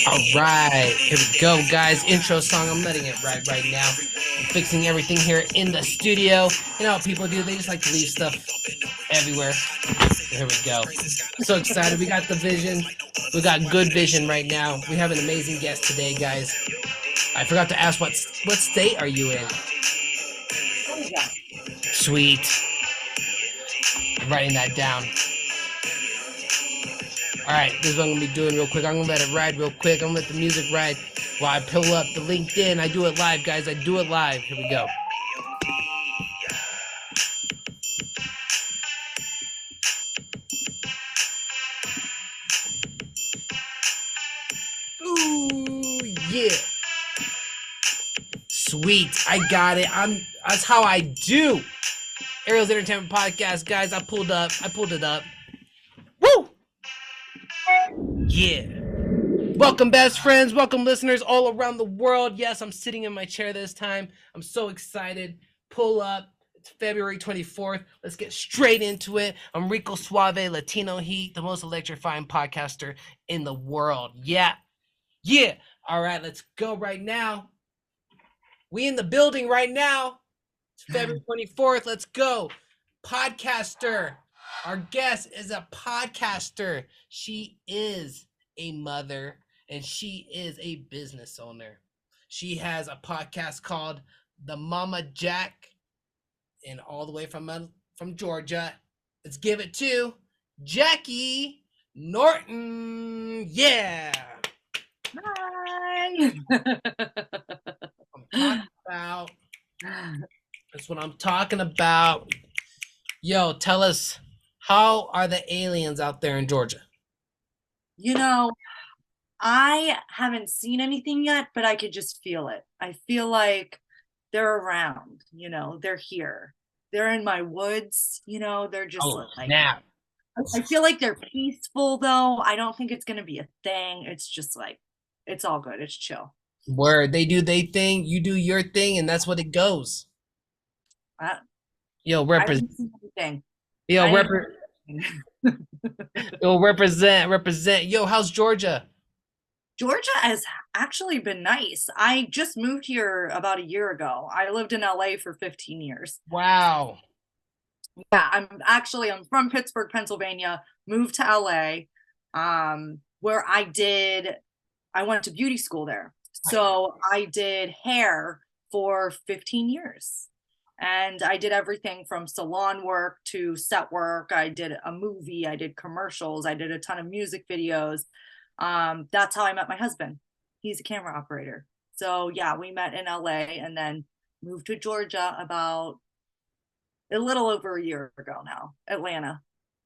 All right, here we go, guys. Intro song. I'm letting it ride right now. I'm fixing everything here in the studio. You know what people do? They just like to leave stuff everywhere. So here we go. So excited. We got the vision. We got good vision right now. We have an amazing guest today, guys. I forgot to ask what state are you in? Sweet. I'm writing that down. Alright, this is what I'm going to be doing real quick. I'm going to let it ride real quick. I'm going to let the music ride while I pull up the LinkedIn. I do it live, guys. I do it live. Here we go. Ooh, yeah. Sweet. I got it. That's how I do. Ariel's Entertainment Podcast, guys. I pulled it up. Woo! Yeah. Welcome, best friends. Welcome, listeners all around the world. Yes, I'm sitting in my chair this time. I'm so excited. Pull up. It's February 24th. Let's get straight into it. I'm Rico Suave, Latino Heat, the most electrifying podcaster in the world. Yeah. Yeah. All right, let's go right now. We in the building right now. It's February 24th. Let's go. Podcaster. Our guest is a podcaster. She is a mother and she is a business owner. She has a podcast called the Mama Jac, and all the way from Georgia. Let's give it to Jacquie Norton. Yeah. Hi. That's what I'm talking about. Yo, tell us, how are the aliens out there in Georgia? You know, I haven't seen anything yet, but I could just feel it. I feel like they're around, they're here. They're in my woods, they're just like, snap. I feel like they're peaceful though. I don't think it's going to be a thing. It's just like, it's all good. It's chill. Word. They do their thing, you do your thing, and that's what it goes. Yo, represent. Yo, represent. Yo, how's Georgia? Georgia has actually been nice. I just moved here about a year ago. I lived in LA for 15 years. Wow. Yeah, I'm from Pittsburgh, Pennsylvania, moved to LA, where I went to beauty school there. So I did hair for 15 years. And I did everything from salon work to set work. I did a movie, I did commercials, I did a ton of music videos. That's how I met my husband. He's a camera operator. So yeah, we met in LA and then moved to Georgia about a little over a year ago now, Atlanta.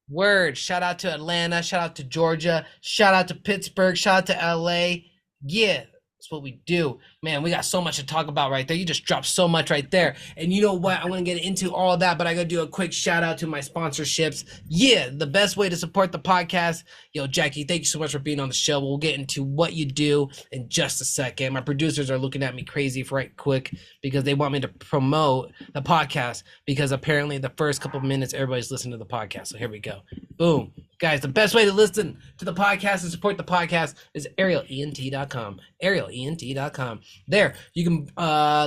Word. Shout out to Atlanta. Shout out to Georgia. Shout out to Pittsburgh. Shout out to LA. Yeah. That's what we do. Man, we got so much to talk about right there. You just dropped so much right there. And you know what? I'm going to get into all of that, but I got to do a quick shout out to my sponsorships. Yeah, the best way to support the podcast. Yo, Jacquie, thank you so much for being on the show. We'll get into what you do in just a second. My producers are looking at me crazy right quick because they want me to promote the podcast because apparently the first couple of minutes, everybody's listening to the podcast. So here we go. Boom. Guys, the best way to listen to the podcast and support the podcast is arielent.com. arielent.com. There, you can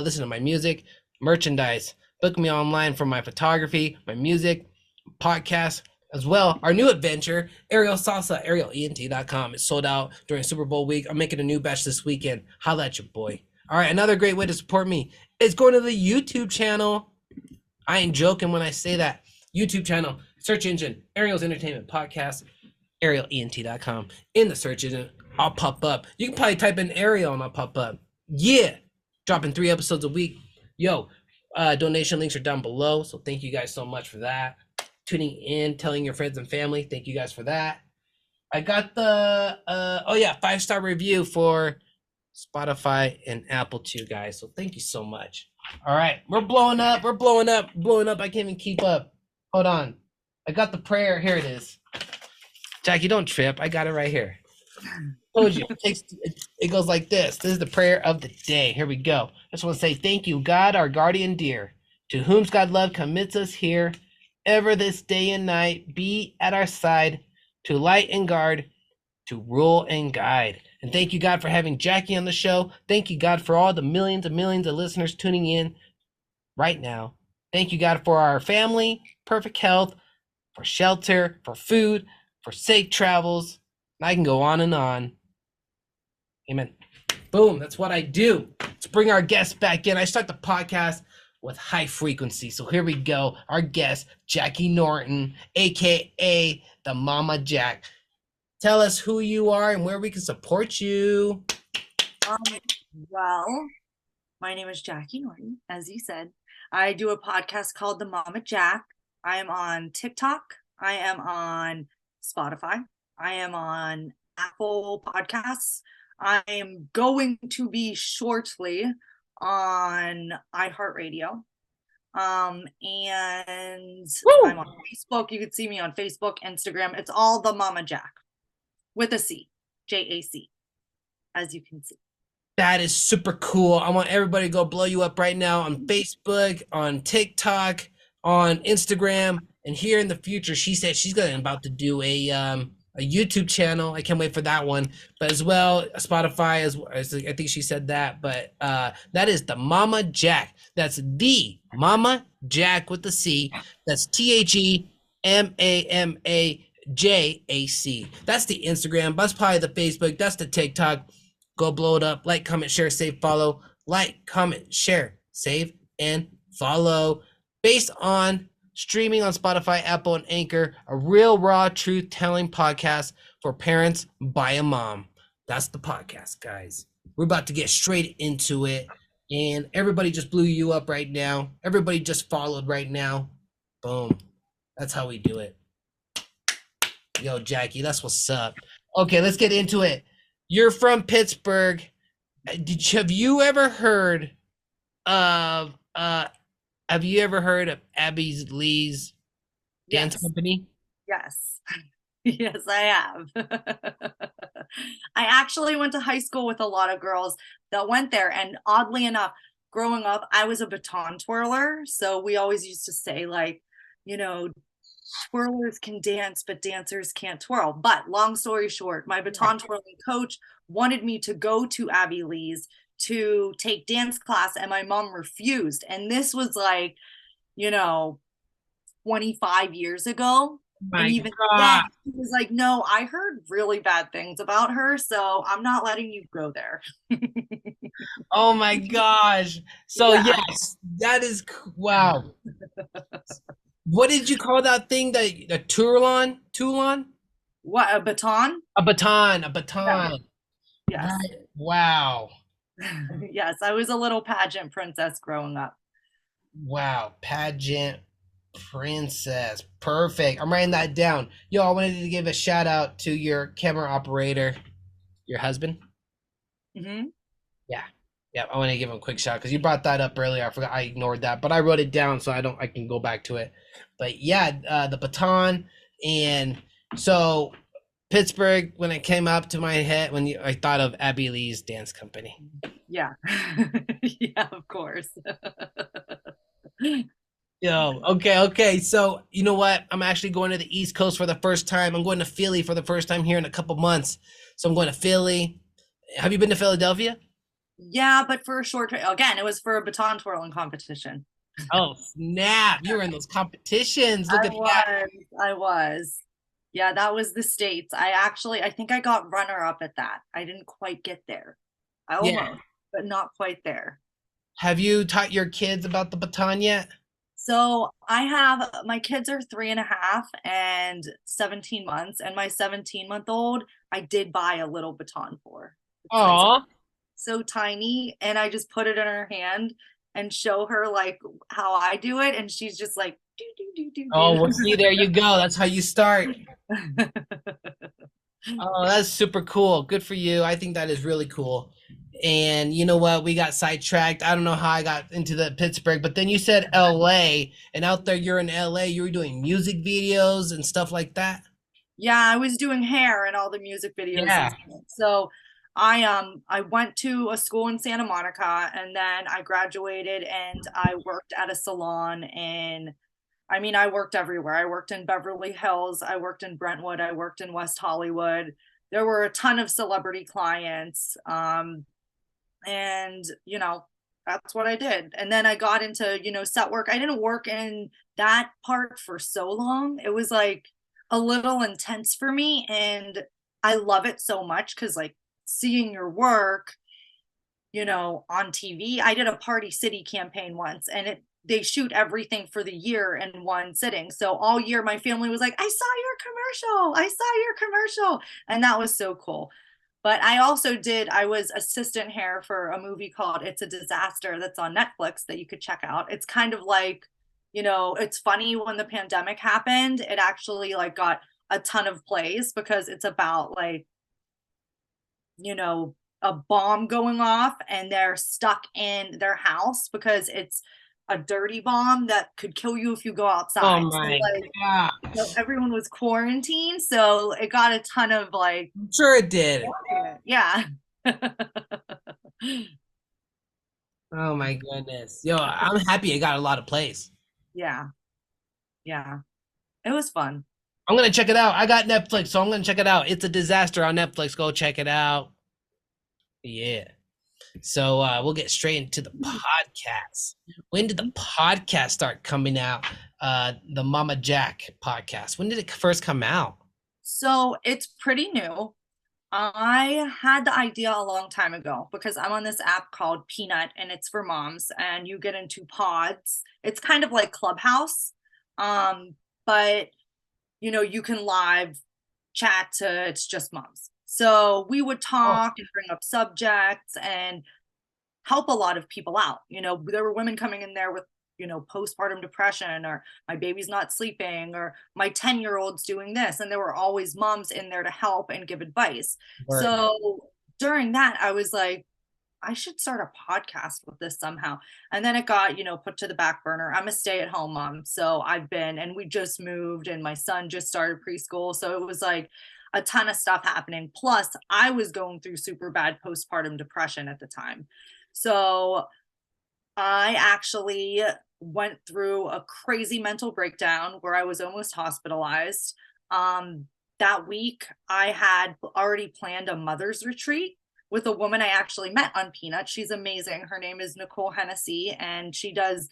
listen to my music, merchandise, book me online for my photography, my music, podcast, as well. Our new adventure, Ariel Salsa, arielent.com. It's sold out during Super Bowl week. I'm making a new batch this weekend. Holla at your boy. All right, another great way to support me is going to the YouTube channel. I ain't joking when I say that. YouTube channel. Search engine, Ariel's Entertainment Podcast, arielent.com. In the search engine, I'll pop up. You can probably type in Ariel and I'll pop up. Yeah. Dropping 3 episodes a week. Yo, donation links are down below. So thank you guys so much for that. Tuning in, telling your friends and family. Thank you guys for that. I got the, 5-star review for Spotify and Apple too, guys. So thank you so much. All right. We're blowing up. I can't even keep up. Hold on. I got the prayer. Here it is. Jacquie, don't trip. I got it right here. Told you. It goes like this. This is the prayer of the day. Here we go. I just want to say thank you, God, our guardian dear, to whom God love commits us here, ever this day and night, be at our side, to light and guard, to rule and guide. And thank you, God, for having Jacquie on the show. Thank you, God, for all the millions and millions of listeners tuning in right now. Thank you, God, for our family, perfect health, for shelter, for food, for safe travels. And I can go on and on. Amen. Boom. That's what I do. Let's bring our guests back in. I start the podcast with high frequency. So here we go. Our guest, Jacquie Norton, aka the Mama Jac. Tell us who you are and where we can support you. Well, my name is Jacquie Norton, as you said. I do a podcast called the Mama Jac. I am on TikTok. I am on Spotify. I am on Apple Podcasts. I am going to be shortly on iHeartRadio. And Woo! I'm on Facebook. You can see me on Facebook, Instagram. It's all the Mama Jac with a C, Jac, as you can see. That is super cool. I want everybody to go blow you up right now on Facebook, on TikTok, on Instagram, and here in the future, she said she's about to do a YouTube channel. I can't wait for that one. But as well, Spotify, as I think she said that. But that is the Mama Jac. That's the Mama Jac with the C. That's TheMamaJac. That's the Instagram. That's probably the Facebook. That's the TikTok. Go blow it up. Like, comment, share, save, follow. Like, comment, share, save, and follow. Based on streaming on Spotify, Apple, and Anchor, a real, raw, truth-telling podcast for parents by a mom. That's the podcast, guys. We're about to get straight into it. And everybody just blew you up right now. Everybody just followed right now. Boom. That's how we do it. Yo, Jacquie, that's what's up. Okay, let's get into it. You're from Pittsburgh. Have you ever heard of Abby Lee's dance company? Yes. Yes, I have. I actually went to high school with a lot of girls that went there, and oddly enough, growing up, I was a baton twirler, so we always used to say, like, you know, twirlers can dance, but dancers can't twirl. But long story short, my baton twirling coach wanted me to go to Abby Lee's to take dance class, and my mom refused. And this was like, 25 years ago. My and even God. then, he was like, no, I heard really bad things about her, so I'm not letting you go there. Oh my gosh. So yeah. Yes, that is wow. What did you call that thing? The Toulon? What, a baton? A baton. Yes. Right. Wow. Yes, I was a little pageant princess growing up. Wow, pageant princess. Perfect. I'm writing that down. Yo, I wanted to give a shout out to your camera operator, your husband. Mm-hmm. Yeah, I want to give him a quick shout because you brought that up earlier. I forgot, I ignored that, but I wrote it down so I can go back to it. But yeah, the baton, and so Pittsburgh, when it came up to my head, I thought of Abby Lee's dance company. Yeah. Yeah, of course. Yo, okay. So you know what? I'm actually going to the East Coast for the first time. I'm going to Philly for the first time here in a couple months. So I'm going to Philly. Have you been to Philadelphia? Yeah, but for a short time. Again, it was for a baton twirling competition. Oh, snap. You were in those competitions. Look at that. I was. Yeah, that was the States. I think I got runner up at that. I didn't quite get there. I almost, but not quite there. Have you taught your kids about the baton yet? So my kids are 3.5 and 17 months, and my 17-month-old, I did buy a little baton for. Aw. So tiny, and I just put it in her hand and show her like how I do it, and she's just like do. Oh, well, see, there you go. That's how you start. Oh, that's super cool. Good for you. I think that is really cool. And you know what? We got sidetracked. I don't know how I got into the Pittsburgh, but then you said LA, and out there you're in LA, you were doing music videos and stuff like that. Yeah, I was doing hair and all the music videos. Yeah. So I went to a school in Santa Monica, and then I graduated and I worked at a salon I worked everywhere. I worked in Beverly Hills, I worked in Brentwood, I worked in West Hollywood. there were a ton of celebrity clients. And, that's what I did. And then I got into, set work. I didn't work in that part for so long. It was like a little intense for me. And I love it so much because, like, seeing your work, on TV. I did a Party City campaign once, and they shoot everything for the year in one sitting. So all year my family was like, I saw your commercial. I saw your commercial. And that was so cool. But I was assistant hair for a movie called It's a Disaster that's on Netflix that you could check out. It's kind of like, it's funny, when the pandemic happened, it actually like got a ton of plays because it's about like, a bomb going off and they're stuck in their house because it's a dirty bomb that could kill you if you go outside. Oh my gosh. Everyone was quarantined, so it got a ton of like. I'm sure it did. Yeah. Oh my goodness. Yo, I'm happy it got a lot of plays. Yeah. Yeah. It was fun. I'm gonna check it out. I got Netflix, so I'm gonna check it out. It's a Disaster on Netflix. Go check it out. Yeah. So we'll get straight into the podcast. When did the podcast start coming out? The Mama Jac podcast. When did it first come out? So it's pretty new. I had the idea a long time ago because I'm on this app called Peanut, and it's for moms, and you get into pods. It's kind of like Clubhouse. But you can live chat to, it's just moms. So we would talk and bring up subjects and help a lot of people out. There were women coming in there with, postpartum depression, or my baby's not sleeping, or my 10-year-old's doing this. And there were always moms in there to help and give advice. Right. So during that, I was like, I should start a podcast with this somehow. And then it got, put to the back burner. I'm a stay-at-home mom. So and we just moved, and my son just started preschool. So it was like a ton of stuff happening. Plus, I was going through super bad postpartum depression at the time. So I actually went through a crazy mental breakdown where I was almost hospitalized. That week, I had already planned a mother's retreat with a woman I actually met on Peanut. She's amazing. Her name is Nicole Hennessy, and she does,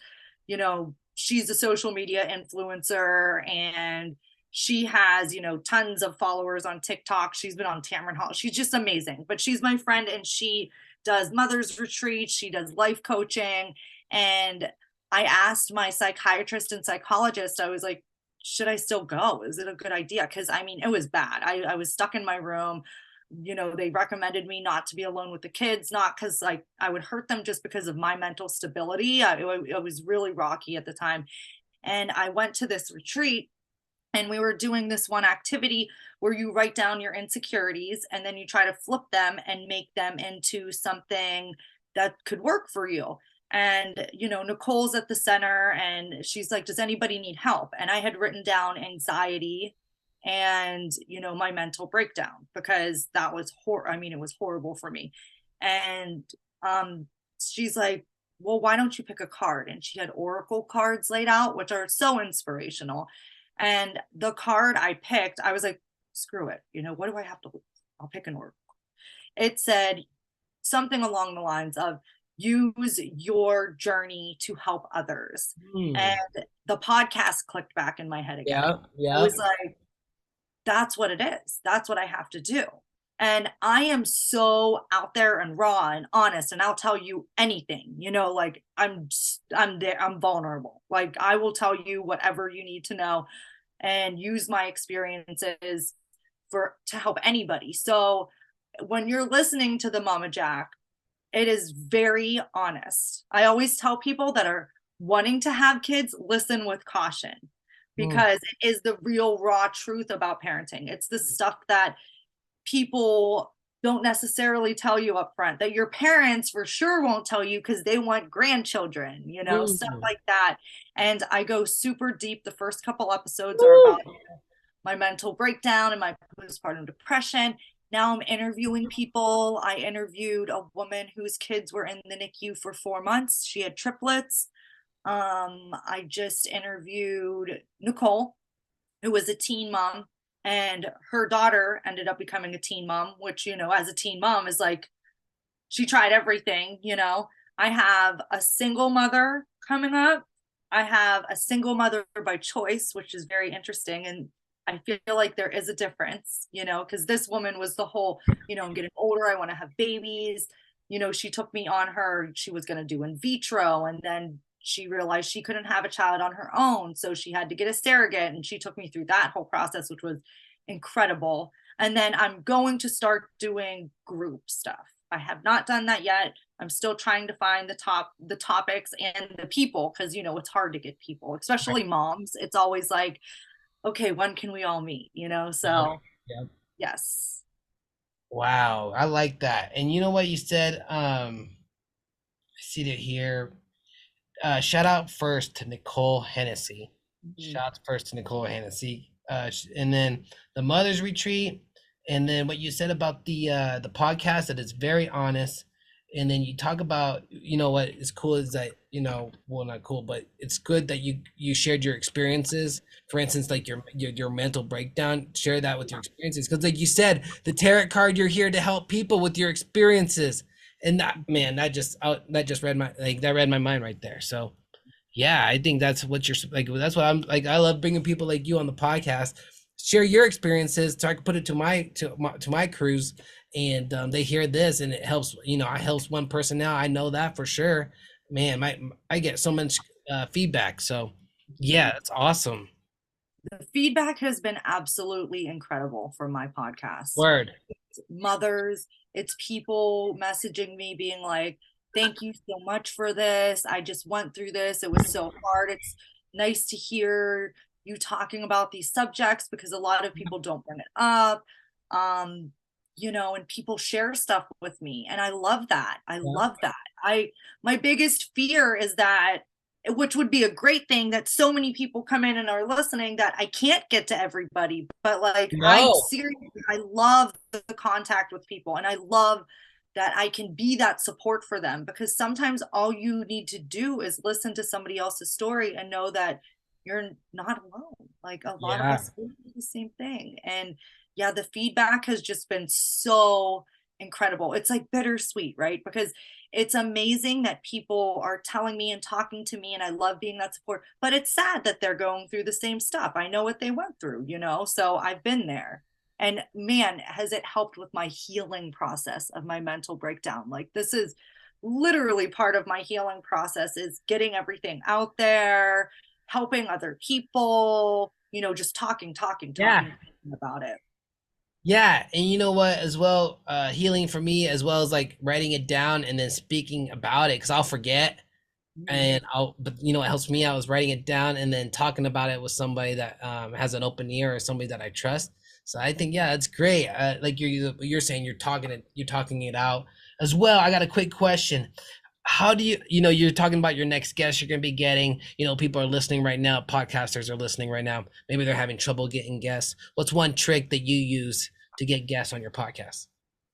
she's a social media influencer, and she has, tons of followers on TikTok. She's been on Tamron Hall. She's just amazing. But she's my friend, and she does mother's retreats. She does life coaching. And I asked my psychiatrist and psychologist, I was like, should I still go? Is it a good idea? Because it was bad. I was stuck in my room. They recommended me not to be alone with the kids, not because I would hurt them, just because of my mental stability. It was really rocky at the time. And I went to this retreat, and we were doing this one activity where you write down your insecurities, and then you try to flip them and make them into something that could work for you. And, Nicole's at the center, and she's like, does anybody need help? And I had written down anxiety and, my mental breakdown, because that was it was horrible for me. And she's like, well, why don't you pick a card? And she had oracle cards laid out, which are so inspirational. And the card I picked, I was like, screw it. What do I have to lose? I'll pick an oracle. It said something along the lines of, use your journey to help others. And the podcast clicked back in my head again. Yeah. It was like, that's what it is. That's what I have to do. And I am so out there and raw and honest, and I'll tell you anything, I'm there, I'm vulnerable. Like, I will tell you whatever you need to know, and use my experiences to help anybody. So when you're listening to the Mama Jac, it is very honest. I always tell people that are wanting to have kids, listen with caution, because it is the real raw truth about parenting. It's the stuff that people don't necessarily tell you up front, that your parents for sure won't tell you because they want grandchildren, stuff like that. And I go super deep. The first couple episodes are about my mental breakdown and my postpartum depression. Now I'm interviewing people. I interviewed a woman whose kids were in the NICU for 4 months. She had triplets. I just interviewed Nicole, who was a teen mom, and her daughter ended up becoming a teen mom, which, you know, as a teen mom is like, she tried everything, you know. I have a single mother coming up. I have a single mother by choice, which is very interesting. And I feel like there is a difference, you know, because this woman was the whole, you know, I'm getting older, I want to have babies. You know, she took me on her, she was going to do in vitro, and then she realized she couldn't have a child on her own. So she had to get a surrogate, and she took me through that whole process, which was incredible. And then I'm going to start doing group stuff. I have not done that yet. I'm still trying to find the topics and the people, because, you know, it's hard to get people, especially moms. It's always like, okay, when can we all meet, you know? So Yeah. yes. Wow, I like that. And you know what you said? I see it here. Shout out first to Nicole Hennessy. Mhm. Shout out first to Nicole Hennessy. And then the Mother's Retreat, and then what you said about the podcast, that is very honest. And then you talk about, you know, what is cool is that, you know, well, not cool, but it's good that you shared your experiences. For instance, like your mental breakdown, share that with your experiences, because like you said, the tarot card, you're here to help people with your experiences. And that, man, that just read my, like, that read my mind right there. So yeah, I think that's what you're like. That's what I'm like. I love bringing people like you on the podcast, share your experiences, so I can put it to my crews, and they hear this, and it helps. You know, I helps one person now. I know that for sure. Man, I get so much feedback. So yeah, it's awesome. The feedback has been absolutely incredible from my podcast. Word. It's mothers, it's people messaging me being like, thank you so much for this. I just went through this. It was so hard. It's nice to hear you talking about these subjects, because a lot of people don't bring it up. Um, you know, and people share stuff with me, and I love that. I Yeah. love that. My biggest fear is that, which would be a great thing, that so many people come in and are listening, that I can't get to everybody. But like, I No. seriously, I love the contact with people, and I love that I can be that support for them, because sometimes all you need to do is listen to somebody else's story and know that you're not alone. Like, a lot of Yeah. us do the same thing. And yeah, the feedback has just been so incredible. It's like bittersweet, right? Because it's amazing that people are telling me and talking to me, and I love being that support, but it's sad that they're going through the same stuff. I know what they went through, you know, so I've been there. And man, has it helped with my healing process of my mental breakdown. Like, this is literally part of my healing process, is getting everything out there, helping other people, you know, just talking Yeah. about it. Yeah, and you know what, as well, healing for me, as well as like writing it down and then speaking about it, because I'll forget. Mhm. And but you know what helps me out is writing it down and then talking about it with somebody that has an open ear, or somebody that I trust. So I think, yeah, that's great. Like you're saying, you're talking it out as well. I got a quick question. How do you know, you're talking about your next guest you're going to be getting, you know, people are listening right now, podcasters are listening right now, maybe they're having trouble getting guests. What's one trick that you use to get guests on your podcast?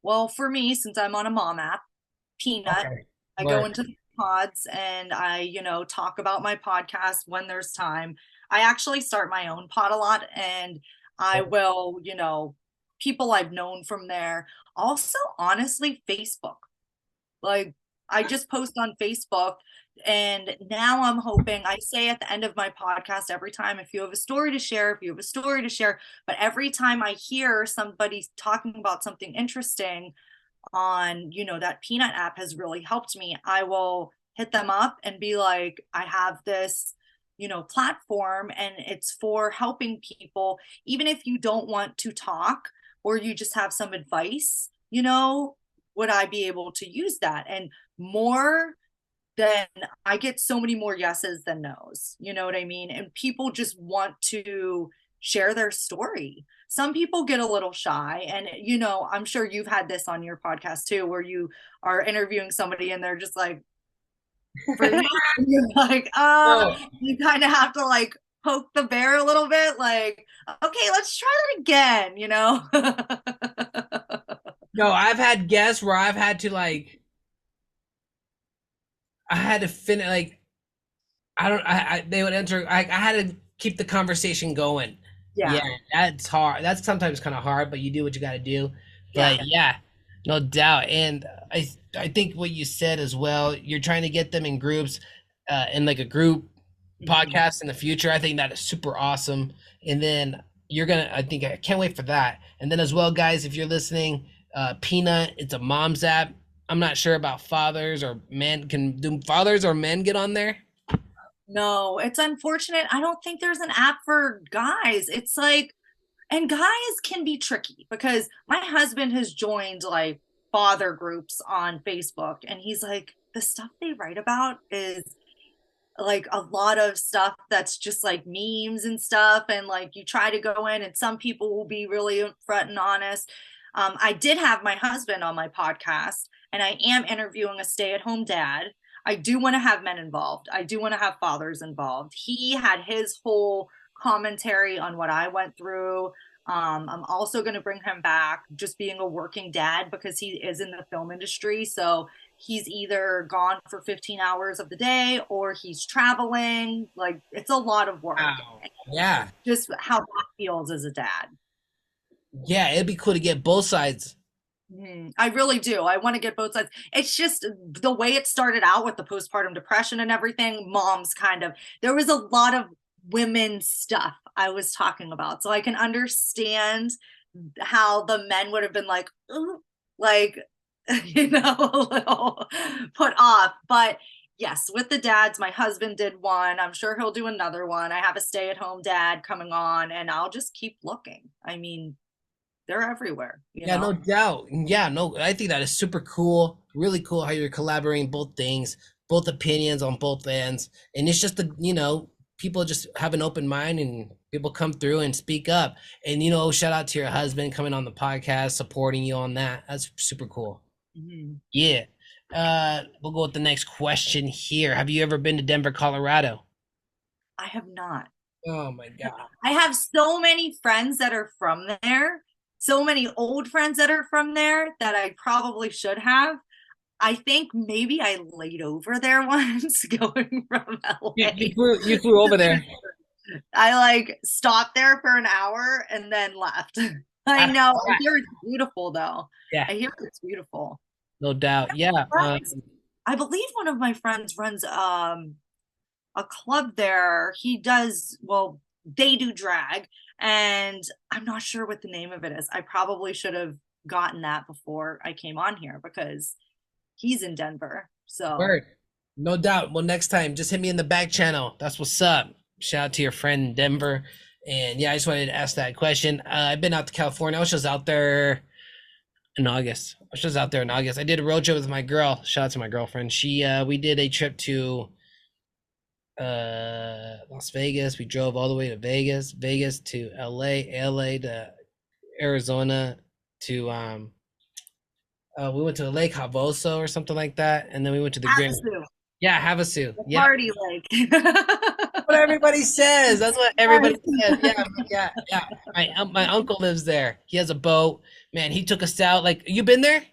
Well, for me, since I'm on a mom app, Peanut, Okay. I go Word. into the pods and I, you know, talk about my podcast when there's time. I actually start my own pod a lot, and I will, you know, people I've known from there. Also, honestly, Facebook. Like, I just post on Facebook, and now I'm hoping, I say at the end of my podcast every time, if you have a story to share, if you have a story to share, but every time I hear somebody talking about something interesting on, you know, that Peanut app has really helped me, I will hit them up and be like, I have this, you know, platform, and it's for helping people, even if you don't want to talk, or you just have some advice, you know, would I be able to use that? And more than, I get so many more yeses than nos, you know what I mean? And people just want to share their story. Some people get a little shy, and, you know, I'm sure you've had this on your podcast too, where you are interviewing somebody and they're just like, for me, you're like, No, you kind of have to like poke the bear a little bit, like, okay, let's try that again, you know? no, I've had guests where I've had to like, I had to finish, like, I don't, I they would enter, I had to keep the conversation going. Yeah, Yeah. that's hard. That's sometimes kind of hard, but you do what you got to do. Yeah. But yeah, no doubt. And I think what you said as well, you're trying to get them in groups, in like a group Mhm. podcast in the future. I think that is super awesome. And then you're gonna, I think I can't wait for that. And then as well, guys, if you're listening, Peanut, it's a mom's app. I'm not sure about fathers or men. Can do fathers or men get on there? No, it's unfortunate. I don't think there's an app for guys. It's like, and guys can be tricky because my husband has joined like father groups on Facebook, and he's like, the stuff they write about is like a lot of stuff that's just like memes and stuff. And like you try to go in, and some people will be really upfront and honest. I did have my husband on my podcast, and I am interviewing a stay at home dad. I do want to have men involved. I do want to have fathers involved. He had his whole commentary on what I went through. I'm also going to bring him back just being a working dad because he is in the film industry. So he's either gone for 15 hours of the day or he's traveling. Like it's a lot of work. Wow. Yeah. Just how that feels as a dad. Yeah, it'd be cool to get both sides. I really do. I want to get both sides. It's just the way it started out with the postpartum depression and everything. Mom's kind of, there was a lot of women stuff I was talking about. So I can understand how the men would have been like, "Ooh," like, a little put off. But yes, with the dads, my husband did one. I'm sure he'll do another one. I have a stay at home dad coming on, and I'll just keep looking. I mean, they're everywhere, Yeah, no doubt. Yeah, no, I think that is super cool. Really cool how you're collaborating both things, both opinions on both ends. And it's just people just have an open mind and people come through and speak up. And shout out to your husband coming on the podcast, supporting you on that. That's super cool. Mhm. Yeah. We'll go with the next question here. Have you ever been to Denver, Colorado? I have not. Oh my God. I have so many friends that are from there, so many old friends that are from there that I probably should have. I think maybe I laid over there once going from You, LA. you flew you flew over there. I like stopped there for an hour and then left. I know. I hear it's beautiful though. Yeah, I hear it's beautiful. no doubt. Yeah. Friends, I believe one of my friends runs a club there. He does, well, they do drag, and I'm not sure what the name of it is. I probably should have gotten that before I came on here because he's in Denver. So, Word. No doubt. Well, next time, just hit me in the back channel. That's what's up. Shout out to your friend in Denver. And yeah, I just wanted to ask that question. I've been out to California. I was just out there in August. I was just out there in August. I did a road trip with my girl. Shout out to my girlfriend. We did a trip to Las Vegas. We drove all the way to Vegas, Vegas to LA to Arizona to we went to the Lake Havasu or something like that, and then we went to the Grand. Havasu, Yeah, Havasu. the Yeah, party lake. what everybody says. That's what everybody says. Yeah, yeah, yeah. My uncle lives there. He has a boat. Man, he took us out. Like, you been there?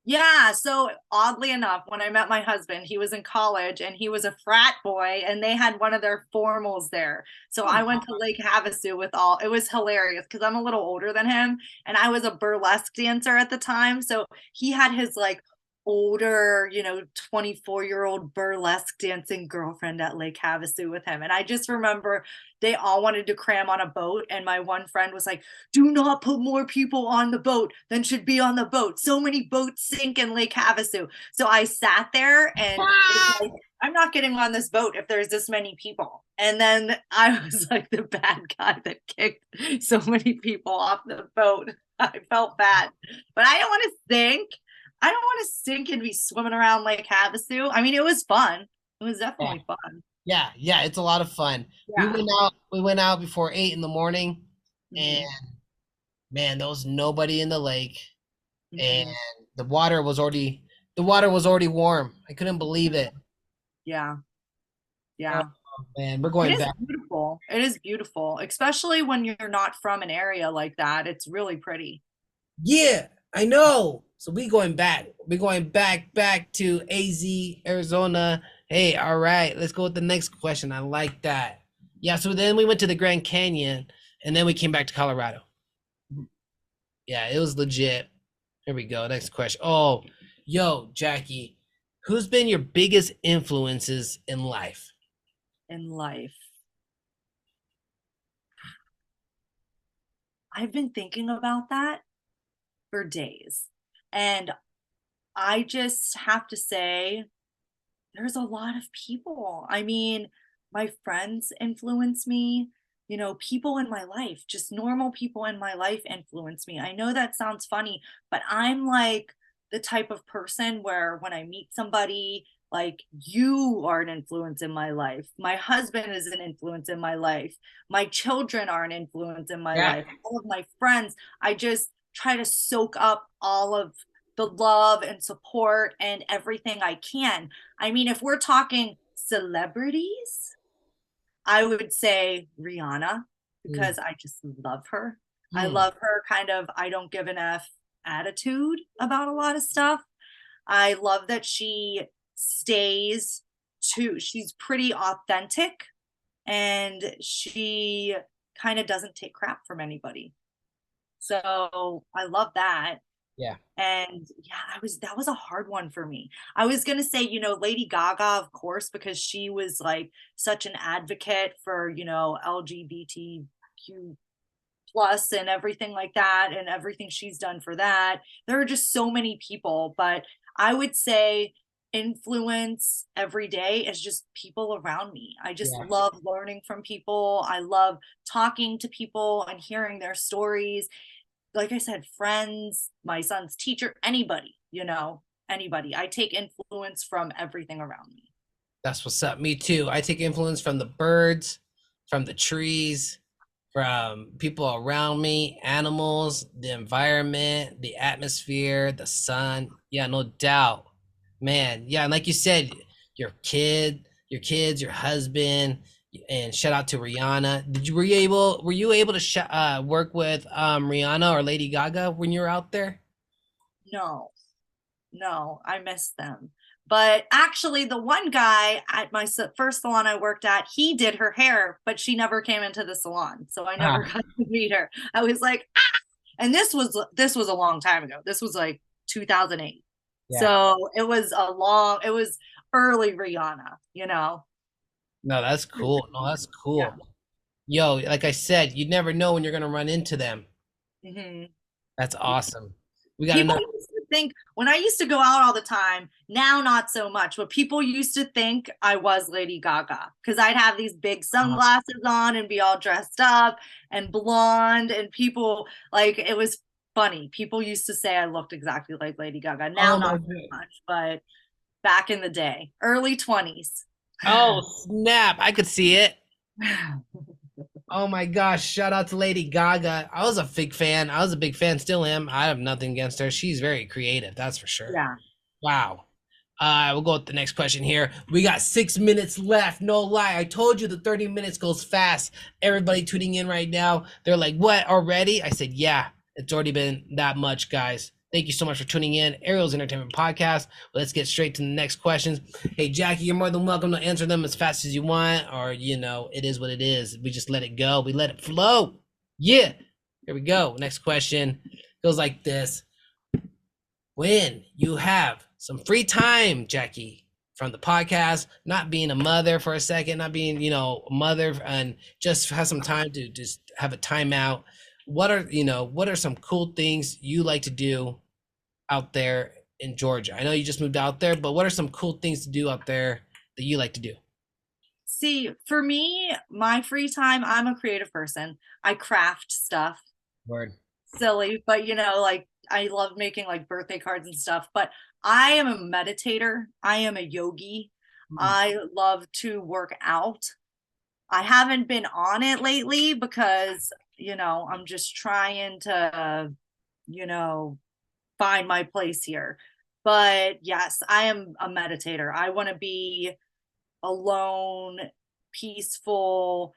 Yeah, so oddly enough, when I met my husband, he was in college and he was a frat boy, and they had one of their formals there. So I went to Lake Havasu with all, it was hilarious because I'm a little older than him and I was a burlesque dancer at the time. So he had his like older, 24-year-old burlesque dancing girlfriend at Lake Havasu with him. And I just remember they all wanted to cram on a boat. And my one friend was like, do not put more people on the boat than should be on the boat. So many boats sink in Lake Havasu. So I sat there and was like, I'm not getting on this boat if there's this many people. And then I was like the bad guy that kicked so many people off the boat. I felt bad, but I don't want to sink. I don't want to sink and be swimming around Lake Havasu. I mean, it was fun. It was definitely fun. Yeah, yeah. It's a lot of fun. Yeah. We went out before 8 in the morning, and man, there was nobody in the lake, and the water was already warm. I couldn't believe it. Yeah. Yeah. Oh, man, we're going back. Beautiful. It is beautiful, especially when you're not from an area like that. It's really pretty. Yeah, I know. So we going back. We're going back to AZ, Arizona. Hey, all right. Let's go with the next question. I like that. Yeah, so then we went to the Grand Canyon. And then we came back to Colorado. Yeah, it was legit. Here we go. Next question. Oh, yo, Jacquie, who's been your biggest influences in life? In life, I've been thinking about that for days. And I just have to say, there's a lot of people. I mean, my friends influence me, people in my life, just normal people in my life influence me. I know that sounds funny, but I'm like the type of person where when I meet somebody, like you are an influence in my life. My husband is an influence in my life. My children are an influence in my Yeah. life. All of my friends, I just try to soak up all of the love and support and everything I can. I mean, if we're talking celebrities, I would say Rihanna Mm, because I just love her. I mm. love her kind of I don't give an F attitude about a lot of stuff. I love that she's pretty authentic and she kind of doesn't take crap from anybody. So I love that. Yeah. And yeah, that was a hard one for me. I was gonna say, Lady Gaga, of course, because she was like such an advocate for, LGBTQ plus and everything like that, and everything she's done for that. There are just so many people, but I would say influence every day is just people around me. I just Yeah. love learning from people. I love talking to people and hearing their stories, like I said, friends, my son's teacher, anybody. I take influence from everything around me. That's what's up. Me too. I take influence from the birds, from the trees, from people around me, animals, the environment, the atmosphere, the sun. Yeah, no doubt. Man, yeah, and like you said, your kids, your husband, and shout out to Rihanna. Were you able to work with Rihanna or Lady Gaga when you were out there? No, no, I miss them. But actually, the one guy at my first salon I worked at, he did her hair, but she never came into the salon, so I never Ah, got to meet her. I was like, ah! And this was a long time ago. This was like 2008. yeah. So it was early Rihanna. No, that's cool. No, that's Yeah. cool. Yo, like I said, you never know when you're gonna run into them. Hmm. That's awesome. We got People enough. used to think when I used to go out all the time, now not so much, but people used to think I was Lady Gaga because I'd have these big sunglasses on and be all dressed up and blonde, and people like it was funny. People used to say I looked exactly like Lady Gaga. Now Oh my not so god. much, but back in the day, early 20s. Oh snap! I could see it. Oh my gosh! Shout out to Lady Gaga. I was a big fan. I was a big fan. Still am. I have nothing against her. She's very creative. That's for sure. Yeah. Wow. We'll go with the next question here. We got 6 minutes left. No lie. I told you the 30 minutes goes fast. Everybody tuning in right now, they're like, what, already? I said, yeah, it's already been that much, guys. Thank you so much for tuning in. Ariel's Entertainment Podcast. Let's get straight to the next questions. Hey, Jacquie, you're more than welcome to answer them as fast as you want, or, it is what it is. We just let it go. We let it flow. Yeah. Here we go. Next question goes like this. When you have some free time, Jacquie, from the podcast, not being a mother for a second, not being, a mother, and just have some time to just have a timeout. What are some cool things you like to do out there in Georgia? I know you just moved out there, but what are some cool things to do out there that you like to do? See, for me, my free time, I'm a creative person. I craft stuff. Word. Silly, but like I love making like birthday cards and stuff. But I am a meditator. I am a yogi. Mm. I love to work out. I haven't been on it lately because, I'm just trying to, you know, find my place here. But yes, I am a meditator. I want to be alone, peaceful.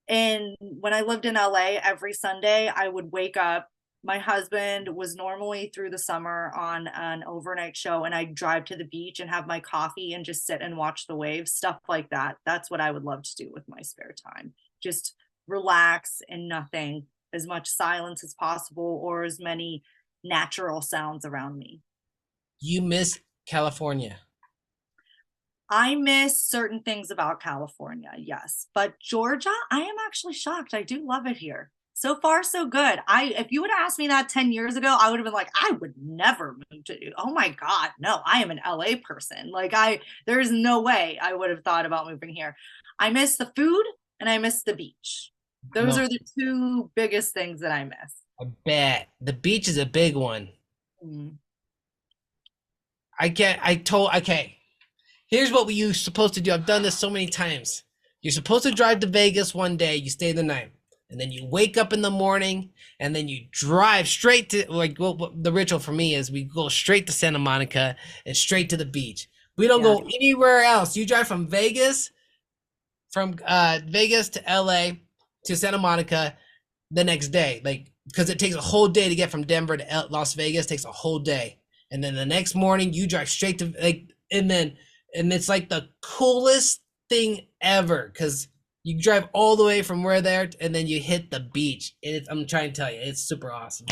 And when I lived in LA, every Sunday I would wake up. My husband was normally through the summer on an overnight show, and I'd drive to the beach and have my coffee and just sit and watch the waves, stuff like that. That's what I would love to do with my spare time. Just relax in nothing, as much silence as possible, or as many natural sounds around me. You miss California. I miss certain things about California, yes. But Georgia, I am actually shocked. I do love it here. So far, so good. If you would have asked me that 10 years ago, I would have been like, I would never move to, oh my God, no, I am an LA person. Like there's no way I would have thought about moving here. I miss the food and I miss the beach. Those No, are the two biggest things that I miss. I bet the beach is a big one. Mm. Okay. Here's what you're supposed to do. I've done this so many times. You're supposed to drive to Vegas one day, you stay the night, and then you wake up in the morning, and then you drive straight to, like, what the ritual for me is we go straight to Santa Monica and straight to the beach. We don't go anywhere else. You drive from Vegas to LA to Santa Monica the next day, like, because it takes a whole day to get from Denver to Las Vegas. It takes a whole day, and then the next morning you drive straight to, like, and it's like the coolest thing ever, because you drive all the way from where there, and then you hit the beach. I'm trying to tell you, it's super awesome.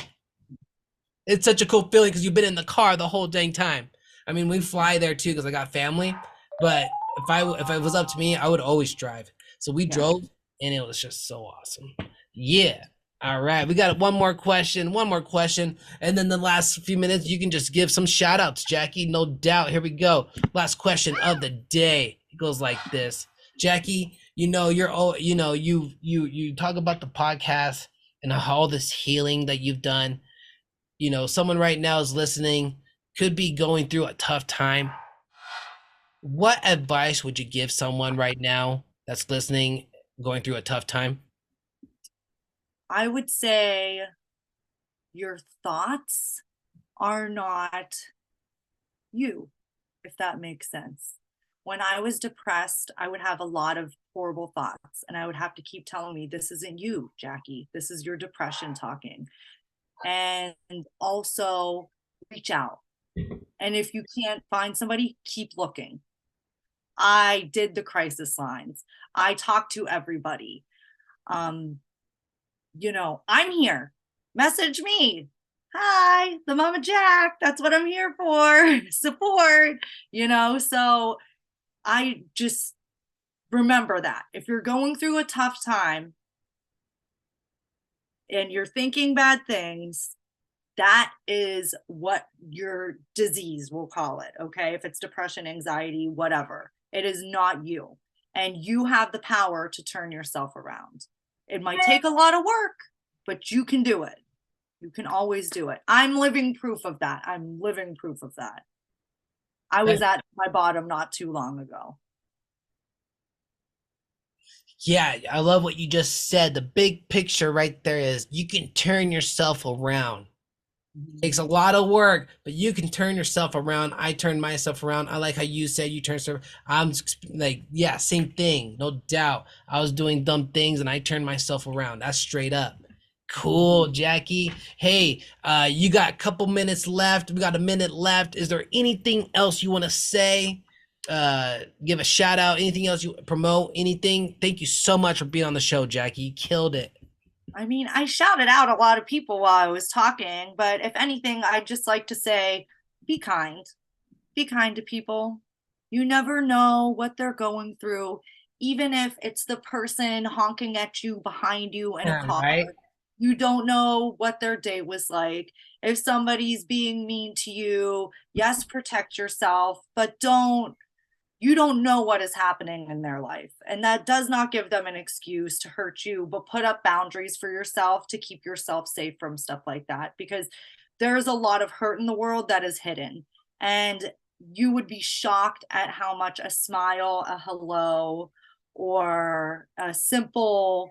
It's such a cool feeling because you've been in the car the whole dang time. I mean, we fly there too because I got family, but if it was up to me, I would always drive. So we drove, and it was just so awesome. Yeah. All right, we got one more question, and then the last few minutes you can just give some shout outs, Jackie, no doubt. Here we go. Last question of the day. It goes like this. Jackie, you talk about the podcast and all this healing that you've done. Someone right now is listening, could be going through a tough time. What advice would you give someone right now that's listening, going through a tough time? I would say your thoughts are not you, if that makes sense. When I was depressed, I would have a lot of horrible thoughts, and I would have to keep telling me, this isn't you, Jackie. This is your depression talking. And also reach out. And if you can't find somebody, keep looking. I did the crisis lines. I talked to everybody. I'm here. Message me. Hi, the Mama Jac. That's what I'm here for. Support, So I just remember that if you're going through a tough time and you're thinking bad things, that is what your disease, will call it. Okay. If it's depression, anxiety, whatever, it is not you. And you have the power to turn yourself around. It might take a lot of work, but you can do it. You can always do it. I'm living proof of that. I was at my bottom not too long ago. Yeah, I love what you just said. The big picture right there is you can turn yourself around. It takes a lot of work, but you can turn yourself around. I turned myself around. I like how you said you turned yourself. I'm like, yeah, same thing, no doubt. I was doing dumb things and I turned myself around. That's straight up. Cool, Jackie. Hey, you got a couple minutes left. We got a minute left. Is there anything else you want to say? Give a shout out, anything else you promote, anything? Thank you so much for being on the show, Jackie. You killed it. I mean, I shouted out a lot of people while I was talking, but if anything, I'd just like to say, be kind. Be kind to people. You never know what they're going through, even if it's the person honking at you behind you in a car. Right? You don't know what their day was like. If somebody's being mean to you, yes, protect yourself, but you don't know what is happening in their life. And that does not give them an excuse to hurt you, but put up boundaries for yourself to keep yourself safe from stuff like that, because there's a lot of hurt in the world that is hidden. And you would be shocked at how much a smile, a hello, or a simple,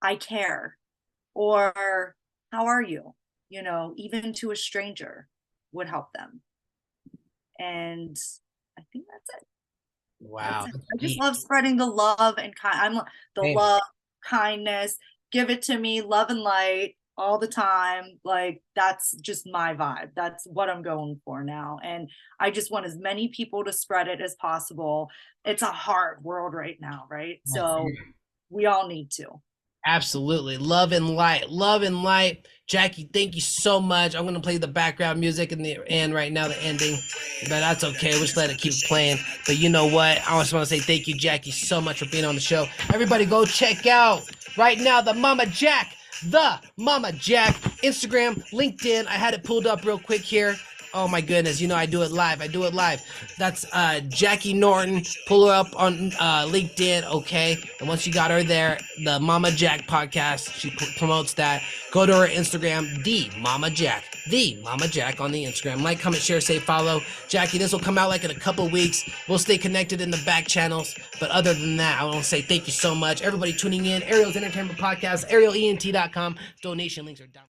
I care, or how are you, even to a stranger would help them. And I think that's it. Wow. I just love spreading the love and love, kindness, give it to me, love and light all the time. Like, that's just my vibe. That's what I'm going for now. And I just want as many people to spread it as possible. It's a hard world right now, right? So we all need to. Absolutely. Love and light. Love and light. Jackie, thank you so much. I'm going to play the background music in the end right now, the ending. But that's okay. We'll just let it keep playing. But you know what? I just want to say thank you, Jackie, so much for being on the show. Everybody go check out right now the Mama Jac. The Mama Jac. Instagram, LinkedIn. I had it pulled up real quick here. Oh my goodness, you know I do it live. That's Jacquie Norton. Pull her up on LinkedIn, okay? And once you got her there, the Mama Jac Podcast, she promotes that. Go to her Instagram, the Mama Jac on the Instagram. Like, comment, share, say, follow. Jackie, this will come out like in a couple weeks. We'll stay connected in the back channels. But other than that, I want to say thank you so much. Everybody tuning in. Ariel's Entertainment Podcast, arielent.com. Donation links are down.